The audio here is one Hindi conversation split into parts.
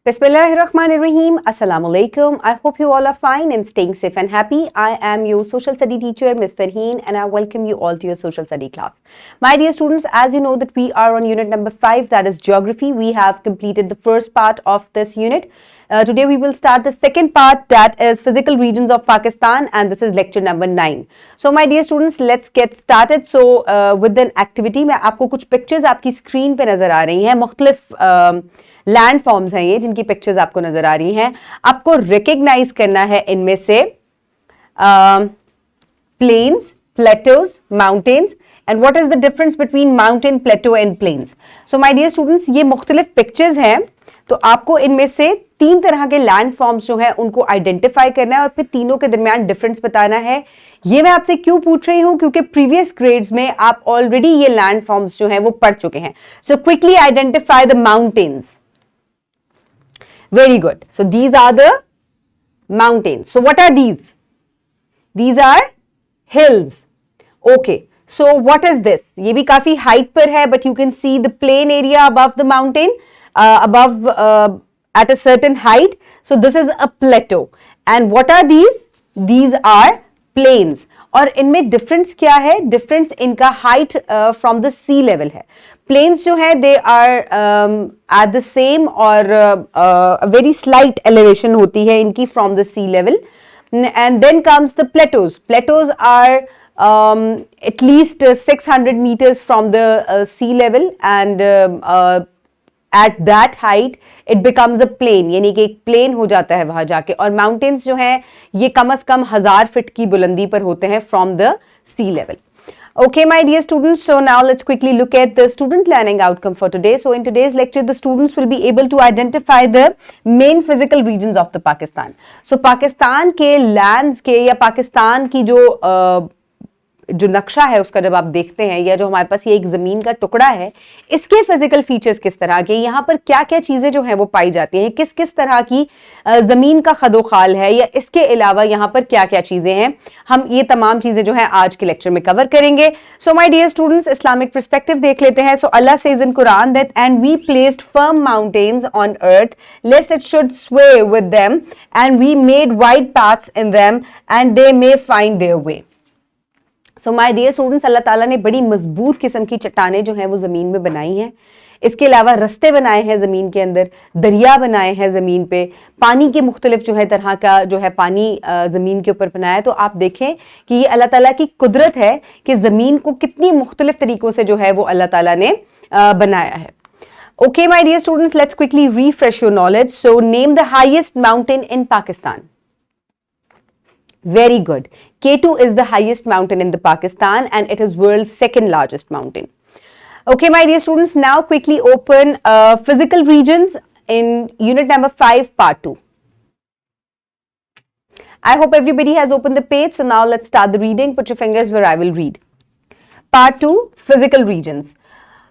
Bismillahirrahmanirrahim. Assalamu alaikum. I hope you all are fine and staying safe and happy. I am your social study teacher, Ms. Farheen, and I welcome you all to your social study class. My dear students, as you know that we are on unit number 5, that is geography. We have completed the first part of this unit. Today we will start the second part, that is physical regions of Pakistan, and this is lecture number 9. So my dear students, let's get started. So with an activity, मैं आपको कुछ pictures आपकी screen पे नजर आ रही हैं, मुख्तलिफ लैंड फॉर्म्स हैं ये जिनकी पिक्चर्स आपको नजर आ रही हैं. आपको रिकग्नाइज करना है इनमें से plains, plateaus, mountains, and what is the difference between mountain, plateau and plains. So my dear students, ये मुख्तलिफ पिक्चर्स हैं, तो आपको इनमें से 3 तरह के लैंड फॉर्म्स जो हैं उनको आइडेंटिफाई करना है और फिर तीनों के दरमियान डिफरेंस बताना है. ये मैं आपसे क्यों पूछ रही हूं, क्योंकि प्रीवियस ग्रेड्स में आप ऑलरेडी ये लैंड फॉर्म्स जो हैं वो पढ़ चुके हैं. So quickly identify the mountains. Very good. So these are the mountains. So what are these? These are hills. Okay. So what is this? ये भी काफी height पर है, but you can see the plain area above the mountain, at a certain height. So this is a plateau. And what are these? These are plains. और इनमें डिफरेंस क्या है? डिफरेंस इनका height from the sea level है. प्लेन्स जो है they are at the same और वेरी स्लाइट एलिवेशन होती है इनकी from the sea level. And then comes the plateaus. Plateaus are at least 600 meters from the sea level, and at that height it becomes a plain, यानी कि एक प्लेन हो जाता है वहां जाके. और माउंटेन्स जो हैं ये कम से कम 1000 फीट की बुलंदी पर होते हैं from the sea level. Okay, my dear students, so now let's quickly look at the student learning outcome for today. So in today's lecture, the students will be able to identify the main physical regions of the Pakistan. So Pakistan के lands के या पाकिस्तान की जो नक्शा है उसका जब आप देखते हैं, या जो हमारे पास ये एक जमीन का टुकड़ा है, इसके फिजिकल फीचर्स किस तरह के, यहाँ पर क्या क्या चीजें जो हैं वो पाई जाती हैं, किस किस तरह की जमीन का खदोखाल है, या इसके अलावा यहाँ पर क्या क्या चीजें हैं, हम ये तमाम चीजें जो हैं आज के लेक्चर में कवर करेंगे. So my dear students, Islamic perspective देख लेते हैं. So Allah says in Quran that and we placed firm mountains on earth lest it should sway with them and we made wide paths in them and they may find their way. So my dear students, Allah Taala ने बड़ी मजबूत किस्म की चट्टानें जो हैं वो ज़मीन में बनाई हैं. इसके अलावा रस्ते बनाए हैं ज़मीन के अंदर, दरिया बनाए हैं ज़मीन पे, पानी के मुख्तलिफ जो है तरह का जो है पानी ज़मीन के ऊपर बनाया है. तो आप देखें कि ये अल्लाह ताला की कुदरत है कि ज़मीन को कितनी मुख्तलिफ तरीक़ों से जो है वो अल्लाह ताला ने बनाया है. Okay my dear students, let's quickly refresh your knowledge. So name the highest mountain in Pakistan. Very good. K2 is the highest mountain in the Pakistan and it is world's second largest mountain. Okay, my dear students, now quickly open physical regions in unit number 5, part 2. I hope everybody has opened the page. So now let's start the reading. Put your fingers where I will read. Part 2, physical regions.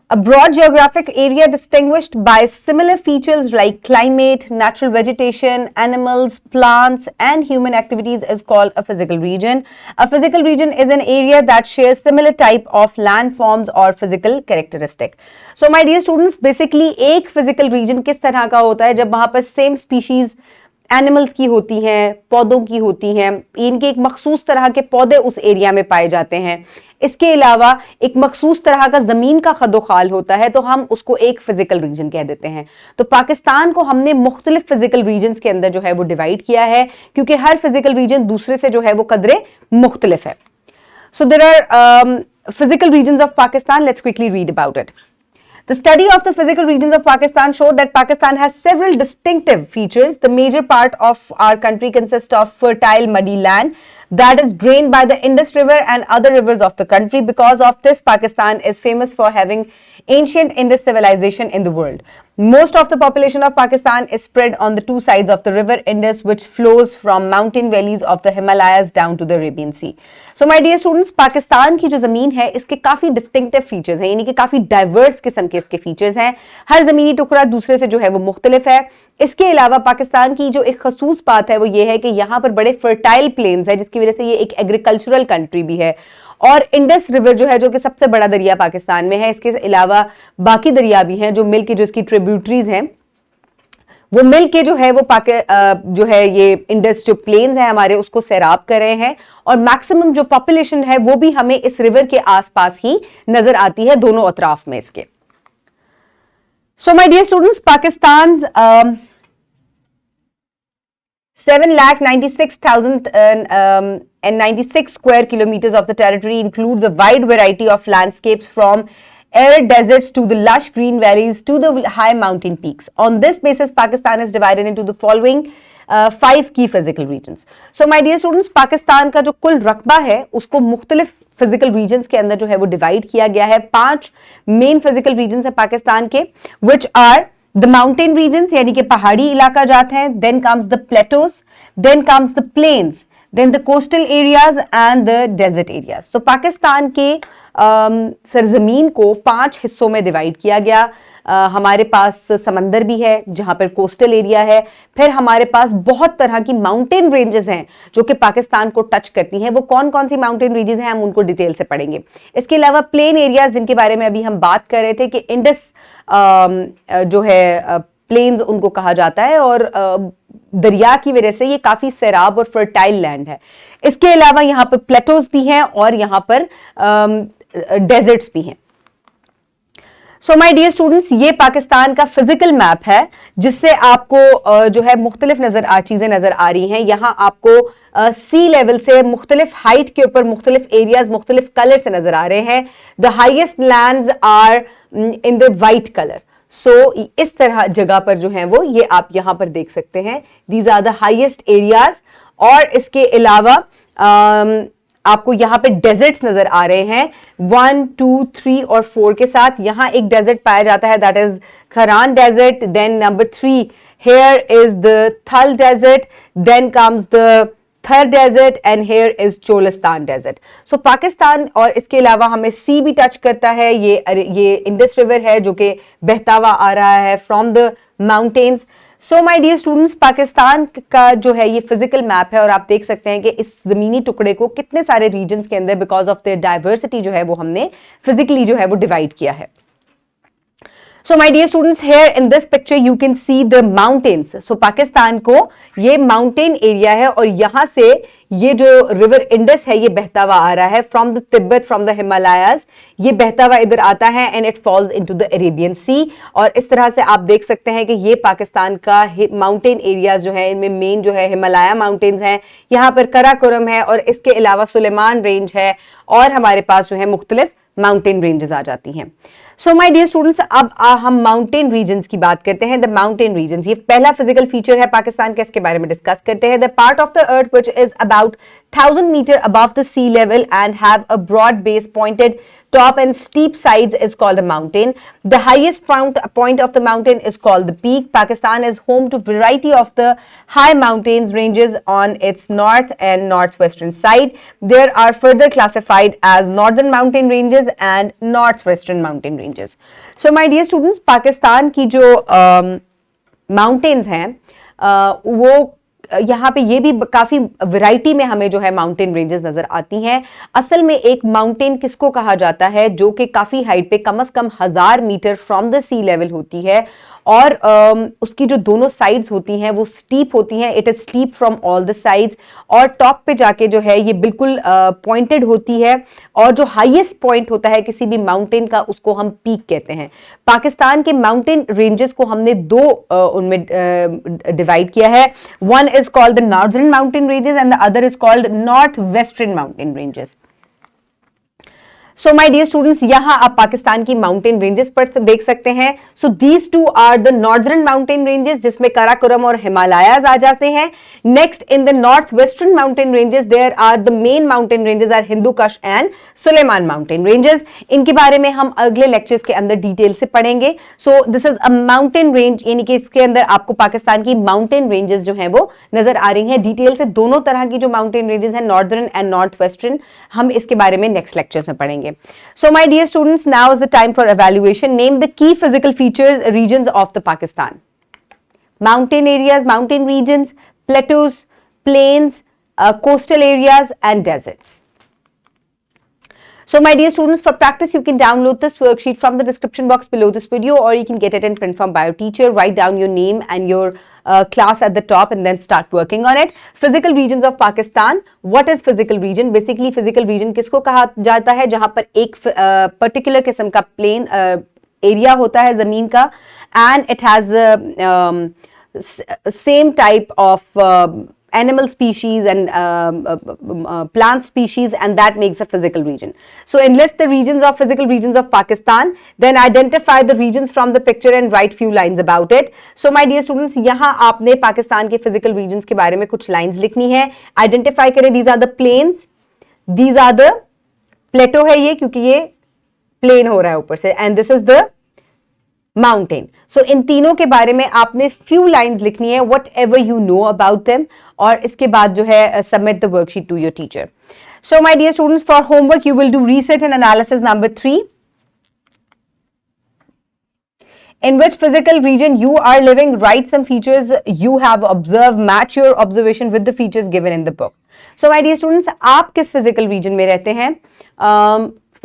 A broad geographic area distinguished by similar features like climate, natural vegetation, animals, plants, and human activities is called a physical region. A physical region is an area that shares similar type of landforms or physical characteristic. So my dear students, basically एक physical region किस तरह का होता है जब वहाँ पर same species एनिमल्स की होती हैं, पौधों की होती हैं, इनके एक मखसूस तरह के पौधे उस एरिया में पाए जाते हैं. इसके अलावा एक मखसूस तरह का जमीन का खदोखाल होता है, तो हम उसको एक फिजिकल रीजन कह देते हैं. तो पाकिस्तान को हमने मुख्तलिफ फिजिकल रीजन्स के अंदर जो है वो डिवाइड किया है, क्योंकि हर फिजिकल रीजन दूसरे से जो है वो कदरे मुख्तलिफ है. So there are physical regions of Pakistan. Let's quickly read about it. The study of the physical regions of Pakistan showed that Pakistan has several distinctive features. The major part of our country consists of fertile muddy land that is drained by the Indus River and other rivers of the country. Because of this, Pakistan is famous for having ancient Indus civilization in the world. Most of the population of Pakistan is spread on the two sides of the river Indus, which flows from mountain valleys of the Himalayas down to the Arabian Sea. So my dear students, Pakistan की जो ज़मीन है इसके काफ़ी distinctive features हैं, यानी कि काफ़ी diverse किस्म के इसके features हैं. हर ज़मीनी टुकड़ा दूसरे से जो है वो मुख्तलिफ है. इसके अलावा पाकिस्तान की जो एक खसूस बात है वो ये है कि यहाँ पर बड़े fertile plains है, जिसकी वजह से ये एक agricultural country भी है. और इंडस रिवर जो है, जो कि सबसे बड़ा दरिया पाकिस्तान में है, इसके अलावा बाकी दरिया भी हैं जो मिलकर जो इसकी ट्रिब्यूटरीज हैं वो मिल के जो है वो जो है ये इंडस जो प्लेन्स है हमारे उसको सैराब कर रहे हैं, और मैक्सिमम जो पॉपुलेशन है वो भी हमें इस रिवर के आसपास ही नजर आती है, दोनों अतराफ में इसके। So my dear students, Pakistan 7,96,096 square kilometers of the territory includes a wide variety of landscapes from arid deserts to the lush green valleys to the high mountain peaks. On this basis, Pakistan is divided into the following 5 key physical regions. So, my dear students, Pakistan का जो कुल रकबा है उसको मुख्तलिफ फिजिकल रीजन्स के अंदर जो है वो डिवाइड किया गया है। 5 मेन फिजिकल रीजन्स है पाकिस्तान के, which are the mountain regions यानी कि पहाड़ी इलाका जाते हैं, then comes the plateaus, then comes the plains, then the coastal areas and the desert areas. तो पाकिस्तान के सरजमीन को 5 हिस्सों में डिवाइड किया गया। हमारे पास समंदर भी है जहां पर कोस्टल एरिया है, फिर हमारे पास बहुत तरह की माउंटेन रेंजेस हैं जो कि पाकिस्तान को टच करती हैं। वो कौन कौन सी माउंटेन रेंजेस हैं हम उनको डिटेल से पढ़ेंगे। इसके अलावा प्लेन एरियाज जिनके बारे में अभी हम बात कर रहे थे कि इंडस जो है प्लेन्स उनको कहा जाता है, और दरिया की वजह से ये काफी सैराब और फर्टाइल लैंड है। इसके अलावा यहाँ पर प्लेटोज भी हैं और यहाँ पर डेजर्ट्स भी हैं। सो माय डियर स्टूडेंट्स, ये पाकिस्तान का फिजिकल मैप है जिससे आपको जो है मुख्तलिफ चीजें नजर आ रही हैं। यहाँ आपको सी लेवल से मुख्तलिफ हाइट के ऊपर मुख्तलिफ एरियाज मुख्तलिफ कलर से नजर आ रहे हैं। The highest lands are in the white colour. So इस तरह जगह पर जो है वो ये आप यहां पर देख सकते हैं, these are the highest areas. और इसके अलावा आपको यहाँ पे डेजर्ट्स नजर आ रहे हैं 1, 2, 3 और 4 के साथ। यहाँ एक डेजर्ट पाया जाता है, that is Kharan desert. Then number 3 here is the Thal desert, then comes the Thar desert and here is Cholistan desert. So Pakistan और इसके अलावा हमें सी भी टच करता है। ये इंडस रिवर है जो कि बहता हुआ आ रहा है from the mountains. So my dear students, Pakistan का जो है ये फिजिकल मैप है और आप देख सकते हैं कि इस जमीनी टुकड़े को कितने सारे रीजन्स के अंदर बिकॉज ऑफ द डाइवर्सिटी जो है वो हमने फिजिकली जो है वो डिवाइड किया है। So my dear students, here in this picture you can see the mountains. So Pakistan को ये माउंटेन एरिया है और यहाँ से ये जो रिवर इंडस है ये बहता हुआ आ रहा है from the Tibet, from the Himalayas. ये बहता हुआ इधर आता है and it falls into the Arabian sea. और इस तरह से आप देख सकते हैं कि ये पाकिस्तान का माउंटेन एरियाज जो है इनमें मेन जो है हिमालय माउंटेन्स हैं, यहाँ पर कराकोरम है और इसके अलावा सुलेमान रेंज है और हमारे पास जो है मुख्तलिफ माउंटेन रेंजेस आ जाती हैं। सो माय डियर स्टूडेंट्स, अब हम माउंटेन रीजन्स की बात करते हैं। द माउंटेन रीजन्स ये पहला फिजिकल फीचर है पाकिस्तान का, इसके बारे में डिस्कस करते हैं। The part of the earth which is about 1000 meter above the sea level and have a broad base pointed top and steep sides is called a mountain. The highest point of the mountain is called the peak. Pakistan is home to variety of the high mountains ranges on its north and northwestern side. There are further classified as northern mountain ranges and northwestern mountain ranges. So my dear students, Pakistan की जो mountains हैं वो यहाँ पे ये भी काफी वैरायटी में हमें जो है माउंटेन रेंजेस नजर आती हैं। असल में एक माउंटेन किसको कहा जाता है जो कि काफी हाइट पे कम से कम 1000 meter from the sea level होती है और उसकी जो दोनों साइड्स होती हैं वो स्टीप होती हैं। It is steep from all the sides और टॉप पे जाके जो है ये बिल्कुल पॉइंटेड होती है और जो हाईएस्ट पॉइंट होता है किसी भी माउंटेन का उसको हम पीक कहते हैं। पाकिस्तान के माउंटेन रेंजेस को हमने दो उनमें डिवाइड किया है। One is called the northern mountain ranges and the other is called north western mountain ranges. So my dear students, यहां आप पाकिस्तान की माउंटेन रेंजेस पर देख सकते हैं। So these two are the northern mountain ranges जिसमें काराकोरम और हिमालयाज आ जाते हैं। Next in the north western mountain ranges there are the main mountain ranges are Hindu Kush and Sulaiman mountain ranges. इनके बारे में हम अगले लेक्चर्स के अंदर डिटेल से पढ़ेंगे। So this is a mountain range, यानी कि इसके अंदर आपको पाकिस्तान की माउंटेन रेंजेस जो है वो नजर आ रही हैं डिटेल से। दोनों तरह की जो माउंटेन रेंजेस हैं नॉर्दर्न एंड नॉर्थ वेस्टर्न, हम इसके बारे में नेक्स्ट लेक्चर्स में पढ़ेंगे। So my dear students, now is the time for evaluation. Name the key physical features, regions of the Pakistan. Mountain areas, mountain regions, plateaus, plains, coastal areas and deserts. So my dear students, for practice, you can download this worksheet from the description box below this video, or you can get it in print from Bio Teacher. Write down your name and your class at the top and then start working on it. Physical regions of Pakistan. What is physical region? Basically, physical region किसको कहा जाता है? जहां पर एक particular किस्म का plain area होता है जमीन का, and it has same type of animal species and plant species, and that makes a physical region. So enlist the regions of physical regions of Pakistan, then identify the regions from the picture and write few lines about it. So my dear students, यहाँ आपने पाकिस्तान के physical regions के बारे में कुछ lines लिखनी है. Identify करें, these are the plains, these are the plateau है ये, क्योंकि ये plain हो रहा है ऊपर से, and this is the mountain. So इन तीनों के बारे में आपने फ्यू लाइंस लिखनी है, whatever you know about them, और इसके बाद जो है submit the worksheet to your teacher. So my dear students, for homework you will do research and analysis number 3, in which physical region you are living. Write some features you have observed, match your observation with the features given in the book. So my dear students, आप किस physical region में रहते हैं?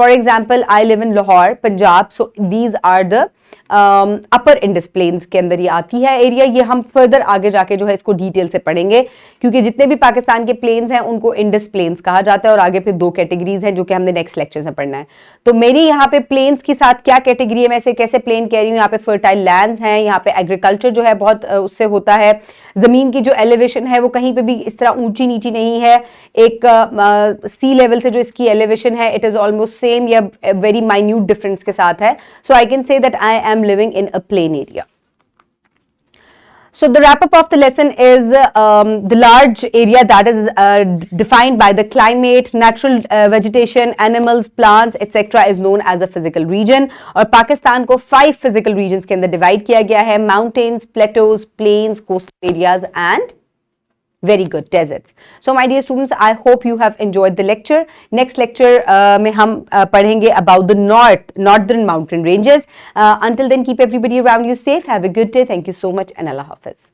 For example, I live in Lahore, Punjab. So these are the upper Indus plains के अंदर ये आती है एरिया. ये हम फर्दर आगे जाके जो है इसको डिटेल से पढ़ेंगे, क्योंकि जितने भी पाकिस्तान के प्लेन्स हैं उनको इंडस प्लेन्स कहा जाता है, और आगे फिर 2 कैटेगरीज हैं जो कि हमने नेक्स्ट लेक्चर में पढ़ना है. तो मेरी यहाँ पे प्लेन्स के साथ क्या कैटेगरी है, मैं इसे कैसे प्लेन कह रही हूँ. यहाँ पे फर्टाइल लैंड्स हैं, यहाँ पे एग्रीकल्चर जो है बहुत उससे होता है. जमीन की जो एलिवेशन है वो कहीं पे भी इस तरह ऊंची नीची नहीं है. एक सी लेवल से जो इसकी एलिवेशन है, इट इज ऑलमोस्ट सेम या वेरी माइन्यूट डिफरेंस के साथ है. So I can say that I am living in a plain area. So the wrap up of the lesson is the large area that is defined by the climate, natural vegetation, animals, plants, etc. is known as a physical region. और पाकिस्तान को 5 physical regions के अंदर divide किया गया है: mountains, plateaus, plains, coastal areas and very good deserts. So my dear students, I hope you have enjoyed the lecture. Next lecture में हम पढ़ेंगे about the northern mountain ranges. Until then, keep everybody around you safe. Have a good day. Thank you so much and Allah Hafiz.